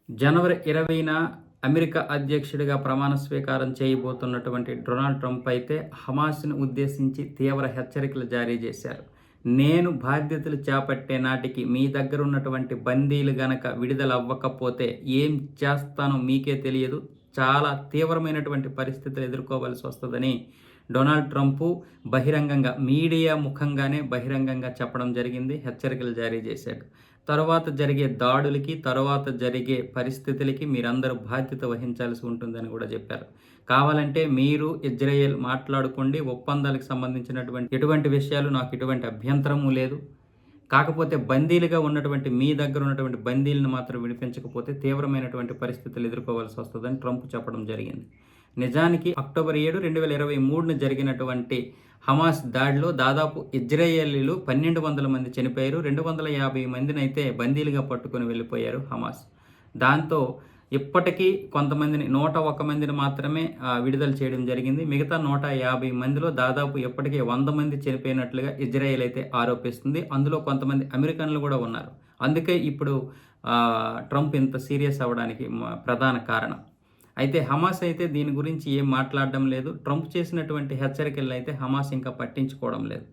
జనవరి 20న America అధ్యక్షుడిగా ప్రమాణ స్వీకారం చేయబోతున్నటువంటి డొనాల్డ్ ట్రంప్ అయితే హమాస్‌ని ఉద్దేశించి తీవ్ర హెచ్చరికలు జారీ చేశారు. నేను బాధ్యతలు చేపట్టే నాటికి మీ దగ్గర ఉన్నటువంటి బందీలు గనక విడుదల అవ్వకపోతే ఏం చేస్తానో మీకే తెలియదు. చాలా తీవ్రమైనటువంటి పరిస్థితులు ఎదుర్కోవాల్సి వస్తదని డొనాల్డ్ ట్రంప్ బహిరంగంగా మీడియా ముఖంగానే బహిరంగంగా చెప్పడం జరిగింది. హెచ్చరికలు జారీ చేశాడు. తరువాత జరిగే దాడులకి, తరువాత జరిగే పరిస్థితులకి మీరందరూ బాధ్యత వహించాల్సి ఉంటుందని కూడా చెప్పారు. కావాలంటే మీరు ఇజ్రాయెల్ మాట్లాడుకోండి, ఒప్పందాలకు సంబంధించినటువంటి ఎటువంటి విషయాలు నాకు ఎటువంటి అభ్యంతరము లేదు. కాకపోతే బందీలుగా ఉన్నటువంటి మీ దగ్గర ఉన్నటువంటి బందీలను మాత్రం విడిపించకపోతే తీవ్రమైనటువంటి పరిస్థితులు ఎదుర్కోవాల్సి వస్తుందని ట్రంప్ చెప్పడం జరిగింది. నిజానికి అక్టోబర్ 7, 2023న జరిగినటువంటి హమాస్ దాడిలో దాదాపు ఇజ్రాయేలీలు 1200 మంది చనిపోయారు. 250 మందిని అయితే బందీలుగా పట్టుకొని వెళ్ళిపోయారు హమాస్. దాంతో ఇప్పటికీ కొంతమందిని 101 మందిని మాత్రమే విడుదల చేయడం జరిగింది. మిగతా 150 మందిలో దాదాపు ఇప్పటికే 100 మంది చనిపోయినట్లుగా ఇజ్రాయెల్ అయితే ఆరోపిస్తుంది. అందులో కొంతమంది అమెరికన్లు కూడా ఉన్నారు. అందుకే ఇప్పుడు ట్రంప్ ఇంత సీరియస్ అవ్వడానికి ప్రధాన కారణం. అయితే హమాస్ అయితే దీని గురించి ఏం మాట్లాడడం లేదు. ట్రంప్ చేసినటువంటి హెచ్చరికలను అయితే హమాస్ ఇంకా పట్టించుకోవడం లేదు.